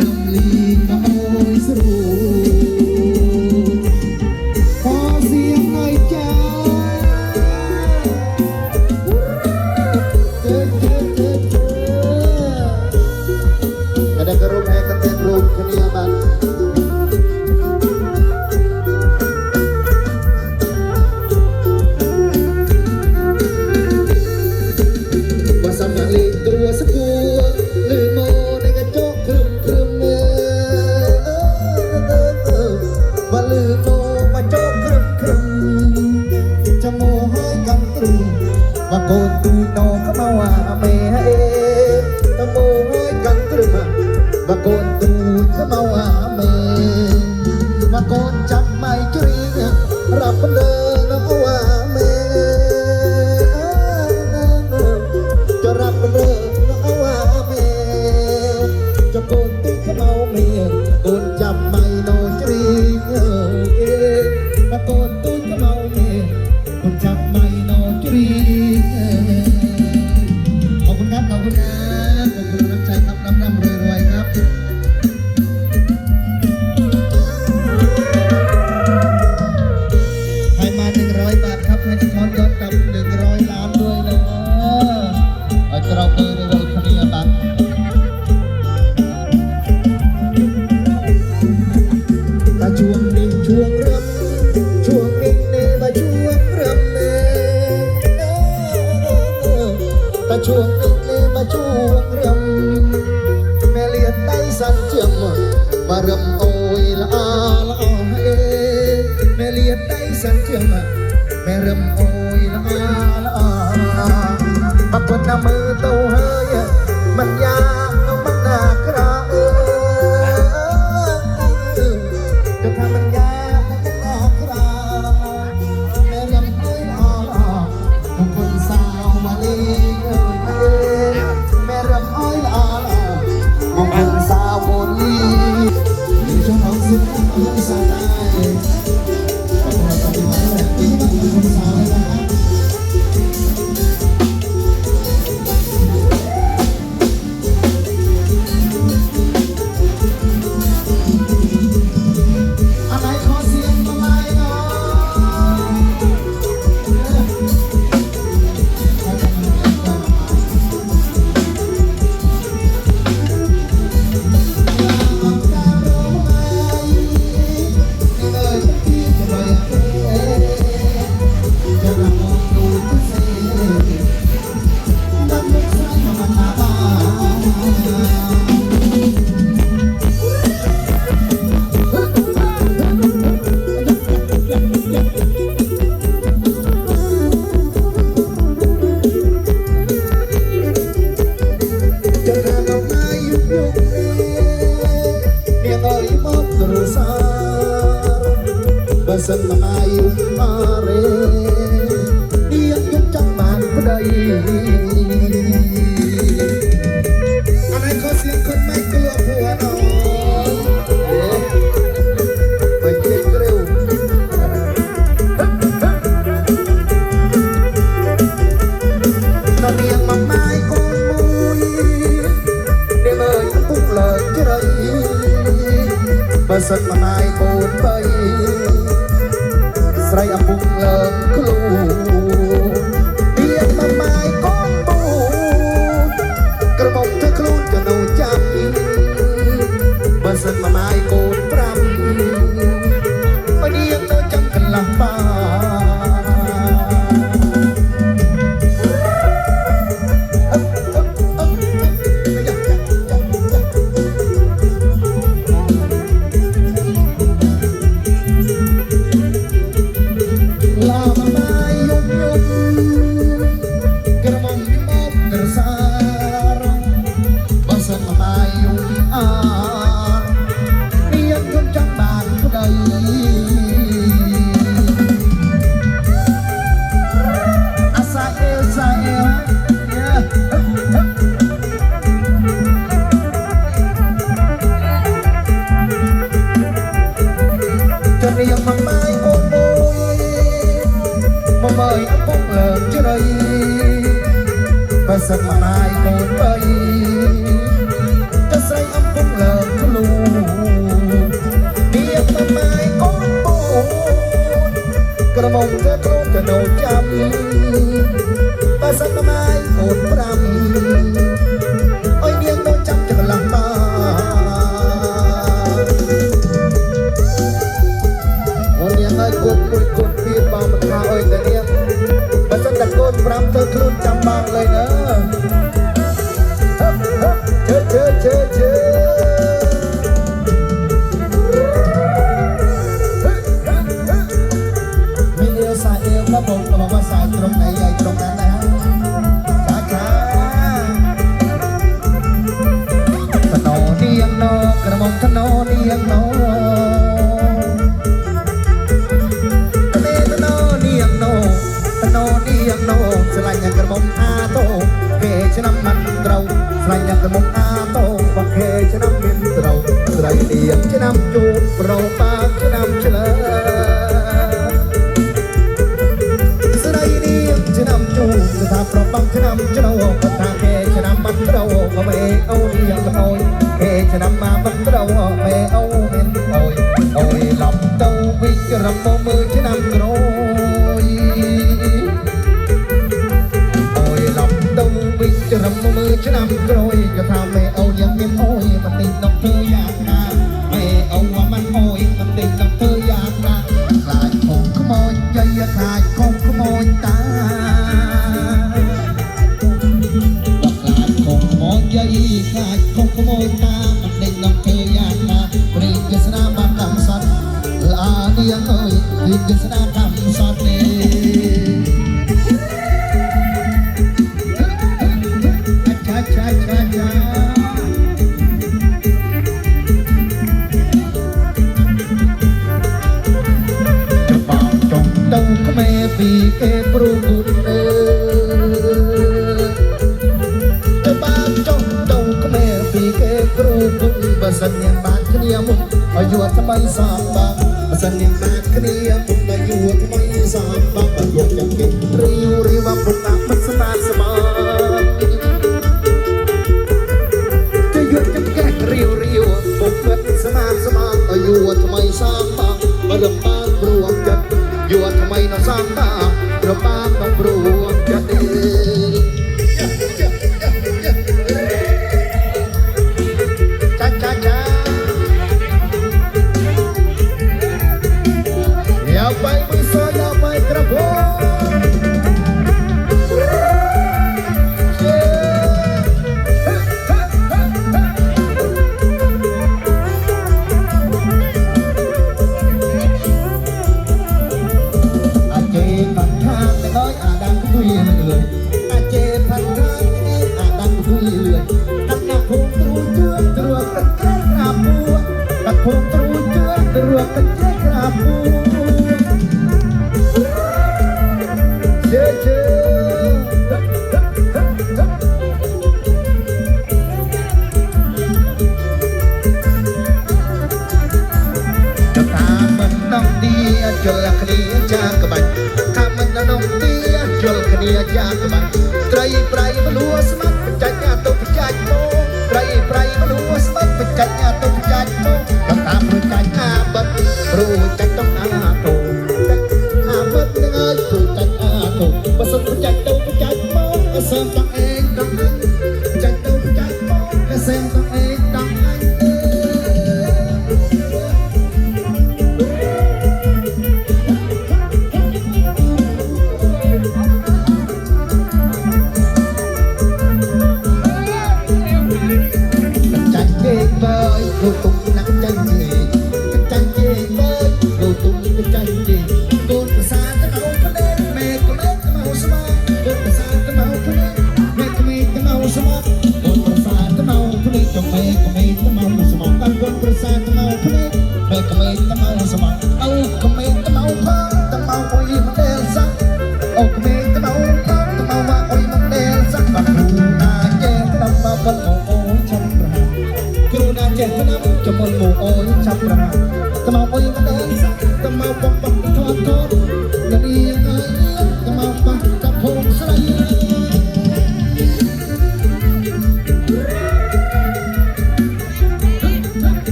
រំលីងអើយស្រួលខោសៀងឲ្យចាada kerum keten rum kenia ban wasam yang li terus seku lemo dengan cok krum krum walemo macok krum krum jamu hai kang tru bakon tu no kamawa me hai jamu hai kang tru bakon tu kamawa me bakon chap mai chri rap le no wa me rap le no wa me bakon tu kamawa me kon chap mai no chri bakon tu kamawa me kon chap mai no chri ขอบคุณครับขอบคุณครับขอบคุณน้ำใจครับน้ำรวยๆครับให้มา100 บาทครับให้ทุกคนยอดกับ100 ล้านด้วยนะเอาจะเราไปเร็วๆคนนี้บัตรตาช่วงนี้ช่วงรำช่วงนี้เนมาช่วงรำเนตาช่วงนี้เนมาช่วงรำแม่เลียนได้สั่นเจียมมารำโอยละอาละอาเอแม่เลียนได้สั่นเจียมแม่รำโอยละอาละอาบางคนนำมือเต้าเฮยมันยากเอามันหนักกระจะทำมันยากมันหนักกระแม่รำโอยละอาละอาบางคนสาวมาลีแม่รำโอยละอาละอาบางคนสาวโมลีมีช่องทางสุดที่สาย Basan Melayu mare dia kecaman pedai anai kau siang kon mai keluar puan baik kereu nani yang mamai kon mui dia mai pung lời cerai basan mamai kon bay Srai apung lem kelu Dia mamai kombu Kermong terkelun kenu jami Basan mamai kon pram Dia no jam kelah pa มีเอวสายเอวครับผมบอกว่าสายตรงไหนใหญ่ตรงนั้นนะฮะช้าๆถนนนี่ยังนอกระมงถนนนี่ยังนอทะเลถนนนี่ยังนอถนนนี่ยังนอสลายยังกระมงอาโตเกชน้ำมันเราสลายยังกระมงอาโตบักเกชน้ำมินเราสลายเดียงชน้ำจูบเราปากชน้ำเฉลยสลายเดียงชน้ำจูบสถาพร้อมบังชน้ำเฉลยปตาเกชน้ำมันเราก็ไม่เอาเดียงมันโอยเกชน้ำมามันเราไม่เอาเม็นโอยโอยหลับเต้าวิจารณ์มือชน้ำโกรยจะรำมือฉันนำกรอยจะทำไม่เอาอย่างนี้โอยมันติดน้องเธออยากนะไม่เอาว่ามันโอยมันติดน้องเธออยากนะขายของขโมยใจขายของขโมยตาว่าขายของขโมยใจขายของขโมยตามันติดน้องเธออยากนะปริศนาบางคำสัตว์ลาเดียงเอ้ยปริศนาคำสัตว์เนี่ยปีเก็บรูกุนจะบ้านจ้องเจ้าก็แม่ปีเก็บรูกุนบัสันยังบ้านขณียมุนอายุทำไมสามบางบัสันยังบ้านขณียมุนอายุทำไมสามบางบัดยกยังเก็บริวริวบุญนักมันสมานสมานจะหยุดยังแก่ริวริวบุญมันสมานสมานอายุทำไมสามบางมาเริ่มบ้านรวมจัดอยู่ทำไมน้องสามตาเราบ้านต้องรู้จะดีจ้าจ้าจ้าอย่าไปมือซ้ายอย่าไปกระโปรงพงตรูเจือตรวจกันแค่กราบปูเชื่อเชื่อจะตามมันน้องดีจนละคดีจากบันถ้ามันน้องดีจนคดีจากบันไตรไพรมาลัวสมัดเป็นใจญาตกใจโตไตรไพรมาลัวสมัดเป็นใจญาตกใจโตตามรู้ใจอาบัดรู้ใจต้องอาโตอาบัดยังไงรู้ใจอาโตผสมใจต้องใจโมผสมต้องเองต้องใจต้องใจโมผสมต้องเองต้องใจเก่งเบยรู้ตุ้งนักใจเก่งใจเก่งเบยรู้ตุ้งใจเก่งโดนภาษาตะเมาพเนแม่ก็เล่นตะเมาสมองโดนภาษาตะเมาพเนแม่ก็มีตะเมาสมองโดนภาษาตะเมาพเนจงแม่ก็มีตะเมาสมองตั้งโดนภาษาตะเมาพเนแม่ก็มีตะเมาสมองเอาก็มีตะเมาพังตะเมาโอ้ยมันเดลซักเอาก็มีตะเมาพังตะเมาว่าโอ้ยมันเดลซักบักรูนาเจตะเมาบันโอ้ยฉันรักกรูนาเจตะน้ำจะมันโอ้ยฉันรักตะเมาโอ้ยมันเดลซักตะเมาปักปักทอดทอดจะดียังไงตะเมาปักตะพงสลาย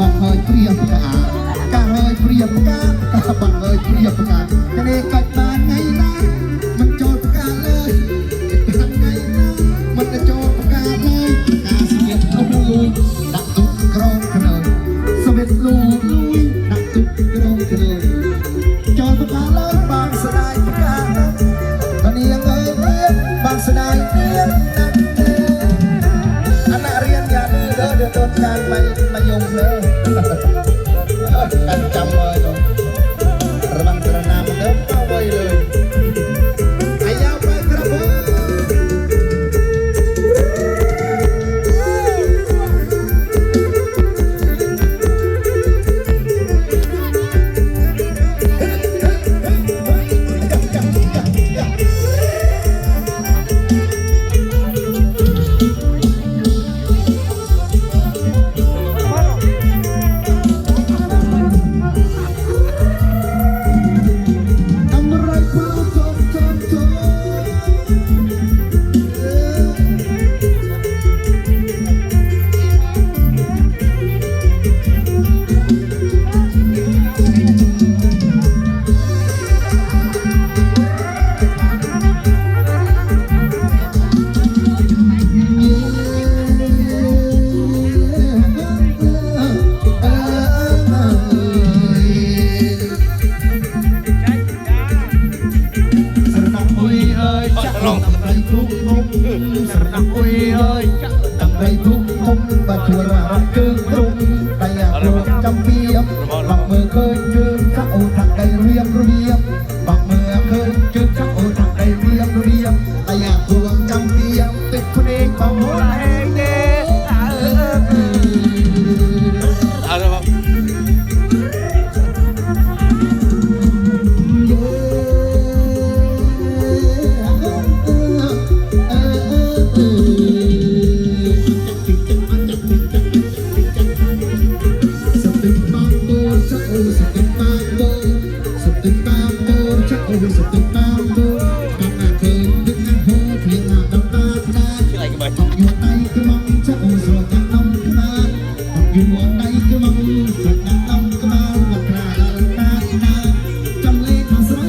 บังเฮยเปรียบกากาเฮยเปรียบกาบังเฮยเปรียบกาจะได้กัดมาไงนะมันโจดกาเลยทำไงนะมันจะโจดกาเลยกาเสียบเอาลุยดักทุกกรองขนม ทุกทุกสระอุยเอ้ยตั้งใจทุกทุกบัดชัวร์รักคือตรงแต่อยากรวมจำเปียบบางมือเคยเจอข้าโอทักได้เรียบ บางเมื่อเคยเจอข้าโอทักได้เรียบแต่อยากรวมจำเปียบติดคนเองของหัวแห่งเด้เอาละครับชื่ออะไรกันบ้างอยู่ในกระมังจะโอสระจันน้ำนาอยู่ในกระมังสระจันน้ำนาว่าคราลานาจำเลยมาใส่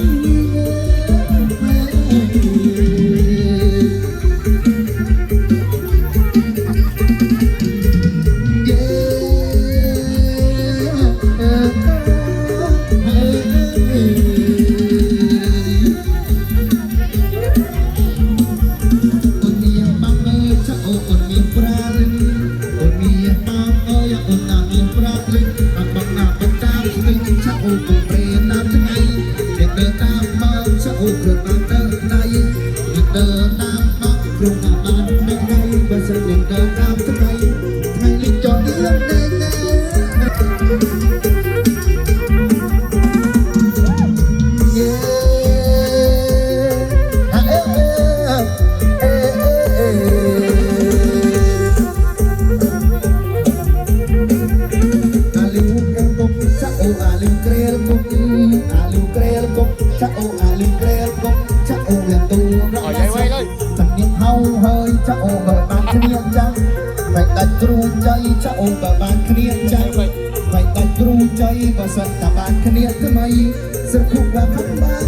ครูใจจะโอบบ้านเครียดใจไปตัดครูใจก็สัตว์บ้านเครียดทำไมสักคุกว่าคำบ้าน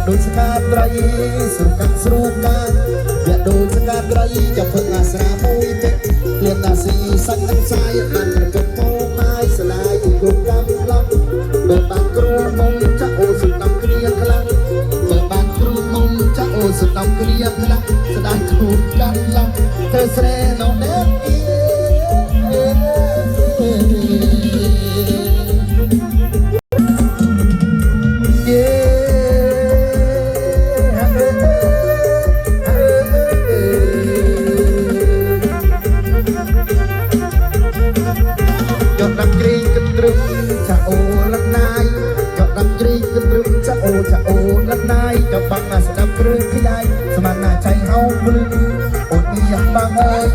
โดนสกัดไรสุกัดสรุกันอย่าโดนสกัดไรจะเพิ่งอาสามุยเป็ดเรียนตาสีสันทั้งสายมันกระจกโตไม้สลายอีกกลุ่มลำเปิดบานกรูมงจะโอสุดนำเกลียคลังเปิดบานกรูมงจะโอสุดนำเกลียคลังสลายกลุ่มดันลำเธอแสดงน้องเด็กจะโอลักนายจะบังมาสนับเรื่องขยายสมานนาใจเฮาบลืออดมีอย่างบางเอ้ย